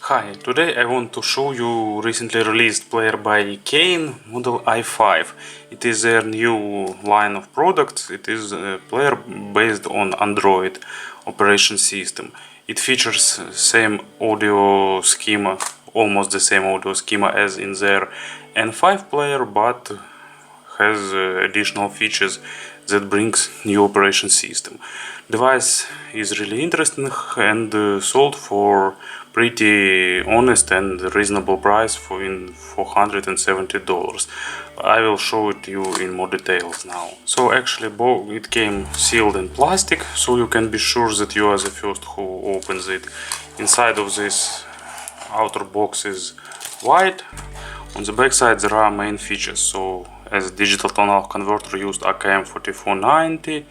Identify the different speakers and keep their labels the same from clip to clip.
Speaker 1: Hi, today I want to show you recently released player by Cayin model i5. It is their new line of products. It is a player based on Android operation system. It features same audio schema, almost the same audio schema as in their N5 player, but has additional features that brings new operation system. Device is really interesting and sold for pretty honest and reasonable price for $470. I will show it to you in more details now. So actually it came sealed in plastic, so you can be sure that you are the first who opens it. Inside of this outer box is white. On the back side there are main features. So as digital to analog converter used AKM4490.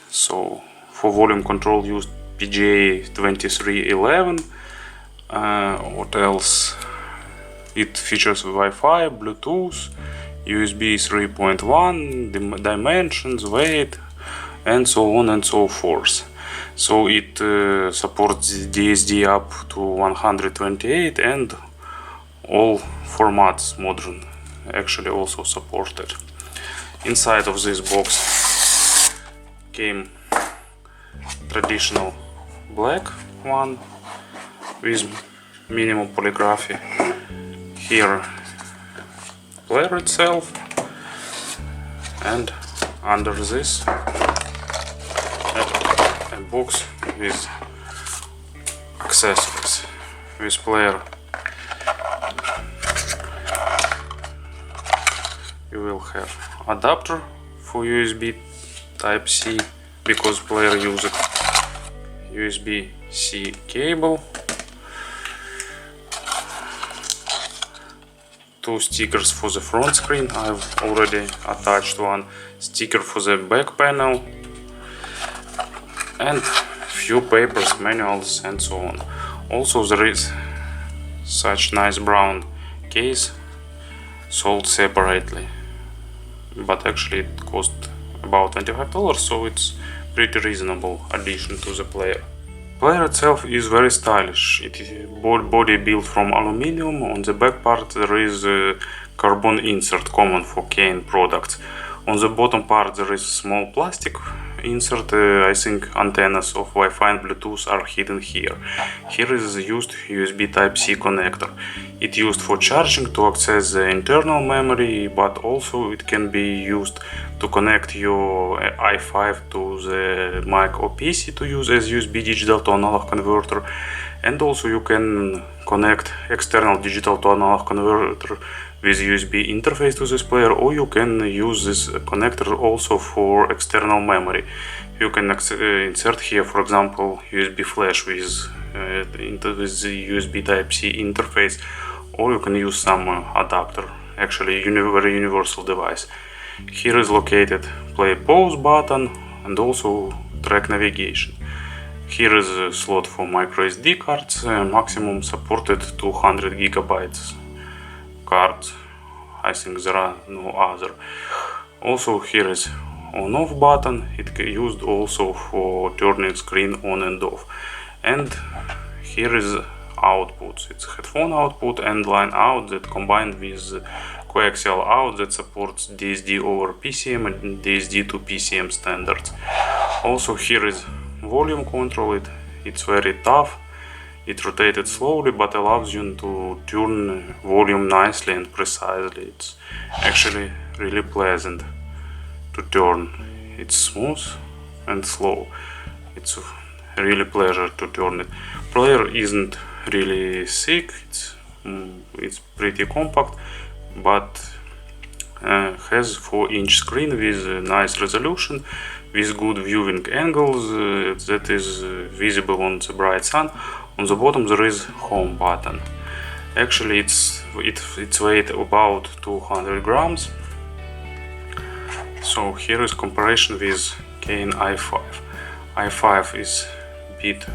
Speaker 1: So for volume control used PGA2311. What else? It features Wi-Fi, Bluetooth, USB 3.1, dimensions, weight, and so on and so forth. So it supports DSD up to 128 and all formats modern actually also supported. Inside of this box came traditional black one with minimum polygraphy. Here player itself, and under this a box with accessories. With player you will have adapter for USB Type-C, because player uses USB-C cable. Two stickers for the front screen, I've already attached one, sticker for the back panel, and few papers, manuals and so on. Also there is such nice brown case sold separately, but actually it cost about $25, so it's pretty reasonable addition to the player. Player itself is very stylish. It is body built from aluminum. On the back part there is a carbon insert common for Cayin products. On the bottom part there is small plastic insert. I think antennas of Wi-Fi and Bluetooth are hidden here. Here is used USB Type-C connector. It used for charging to access the internal memory, but also it can be used to connect your i5 to the Mac or PC to use as USB digital to analog converter. And also you can connect external digital to analog converter with USB interface to this player, or you can use this connector also for external memory. You can insert here, for example, USB flash with the USB Type-C interface, or you can use some adapter, actually very universal device. Here is located play pause button and also track navigation. Here is a slot for micro SD cards, maximum supported 200 gigabytes cards. I think there are no other. Also here is on off button. It used also for turning screen on and off. And here is outputs. It's headphone output and line out that combined with coaxial out that supports DSD over PCM and DSD to PCM standards. Also here is volume control. It's very tough. It rotated slowly but allows you to turn volume nicely and precisely. It's actually really pleasant to turn. It's smooth and slow. It's really pleasure to turn it. Player isn't really thick. It's pretty compact, but has 4-inch screen with a nice resolution, with good viewing angles that is visible on the bright sun. On the bottom there is home button. Actually its weight about 200 grams. So here is comparison with Cayin i5. i5 is a bit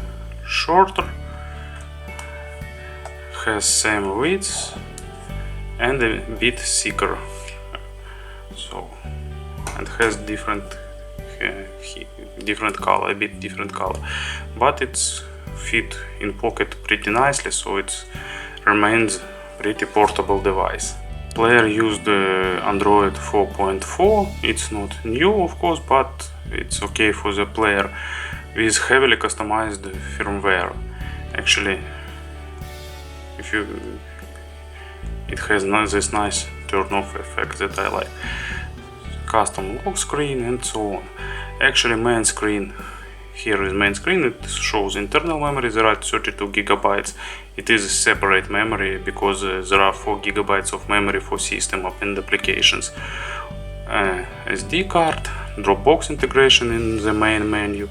Speaker 1: shorter, has same width and a bit thicker. So and has different color, a bit different color, but it's fit in pocket pretty nicely, so it remains pretty portable device. Player used Android 4.4. It's not new, of course, but it's okay for the player with heavily customized firmware. Actually, it has this nice turn-off effect that I like. Custom lock screen and so on. Actually, main screen. Here is main screen. It shows internal memory. There are 32 gigabytes. It is a separate memory because there are 4 gigabytes of memory for system and applications. SD card, Dropbox integration in the main menu,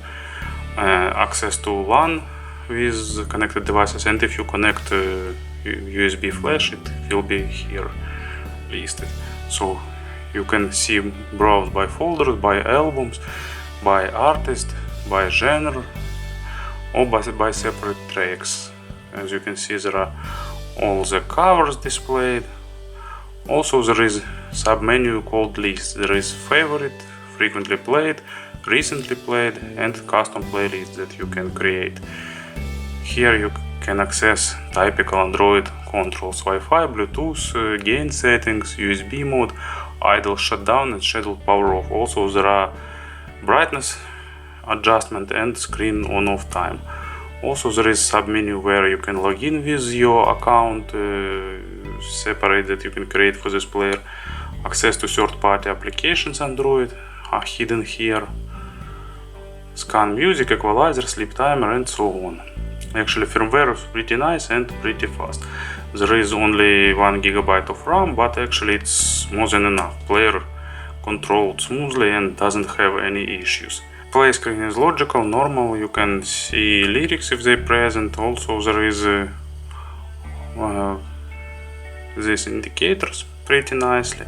Speaker 1: access to LAN with connected devices, and if you connect USB flash, it will be here listed. So you can see browse by folders, by albums, by artist, by genre, or by separate tracks. As you can see, there are all the covers displayed. Also, there is sub-menu called list. There is favorite, frequently played, recently played, and custom playlist that you can create. Here you can access typical Android controls: Wi-Fi, Bluetooth, gain settings, USB mode, idle shutdown, and scheduled power off. Also, there are brightness adjustment and screen on-off time. Also, there is sub-menu where you can log in with your account, separate that you can create for this player. Access to third-party applications Android are hidden here. Scan music, equalizer, sleep timer, and so on. Actually, firmware is pretty nice and pretty fast. There is only 1 gigabyte of RAM, but actually it's more than enough. Player controlled smoothly and doesn't have any issues. Play screen is logical, normal. You can see lyrics if they're present. Also, there is these indicators pretty nicely.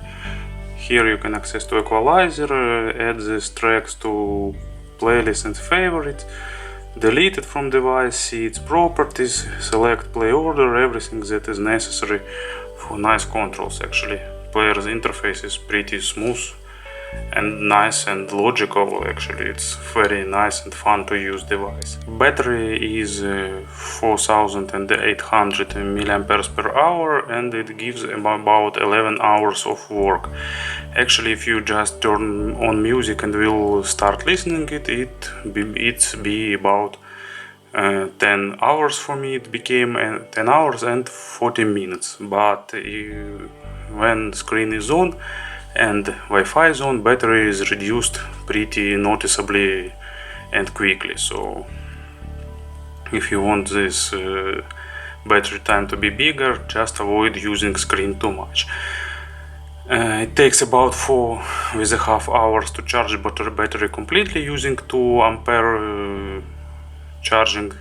Speaker 1: Here you can access to equalizer, add these tracks to playlist and favorites, delete it from device, see its properties, select play order, everything that is necessary for nice controls. Actually, player's interface is pretty smooth and nice and logical. Actually, it's very nice and fun to use device. Battery is 4800 milliamperes per hour, and it gives about 11 hours of work. Actually, if you just turn on music and will start listening it's be about 10 hours. For me it became 10 hours and 40 minutes, but when screen is on and Wi-Fi is on, battery is reduced pretty noticeably and quickly. So if you want this battery time to be bigger, just avoid using screen too much. It takes about 4.5 hours to charge battery completely using 2 ampere charging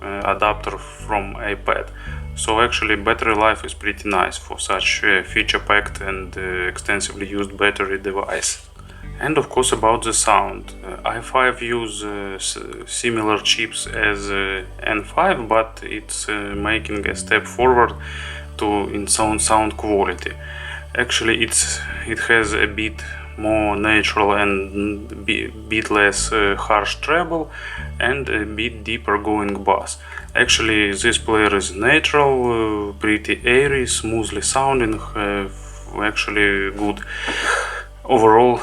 Speaker 1: adapter from iPad. So actually battery life is pretty nice for such feature-packed and extensively used battery device. And of course about the sound. i5 use similar chips as N5, but it's making a step forward in sound quality. Actually it has a bit more natural and bit less harsh treble and a bit deeper going bass. Actually this player is natural, pretty airy, smoothly sounding, actually good overall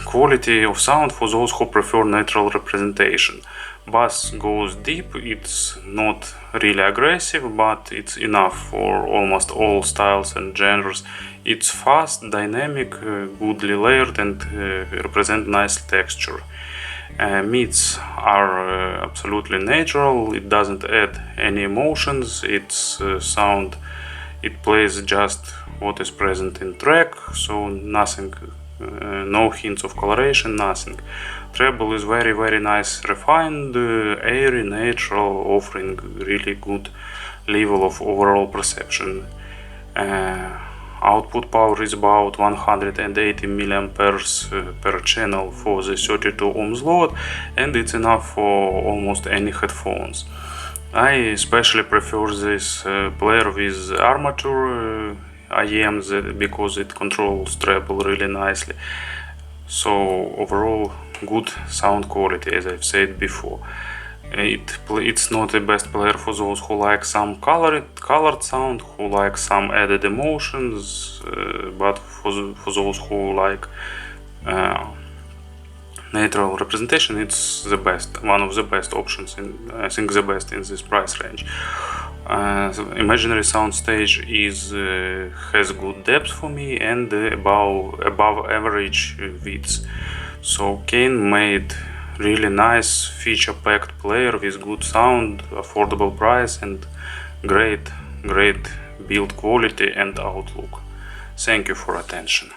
Speaker 1: quality of sound for those who prefer natural representation. Bass goes deep, it's not really aggressive, but it's enough for almost all styles and genres. It's fast, dynamic, goodly layered, and represent nice texture. Mids are absolutely natural, it doesn't add any emotions, its sound, it plays just what is present in track, so nothing, no hints of coloration, nothing. Treble is very nice, refined, airy, natural, offering really good level of overall perception. Output power is about 180 milliamperes per channel for the 32 ohms load, and it's enough for almost any headphones. I especially prefer this player with armature IMs because it controls treble really nicely. So overall good sound quality, as I've said before. It's not the best player for those who like some colored sound, who like some added emotions, but for those who like natural representation, it's the best, one of the best options, I think the best in this price range. The imaginary soundstage has good depth for me and above average width. So Cayin made really nice feature-packed player with good sound, affordable price, and great build quality and outlook. Thank you for attention.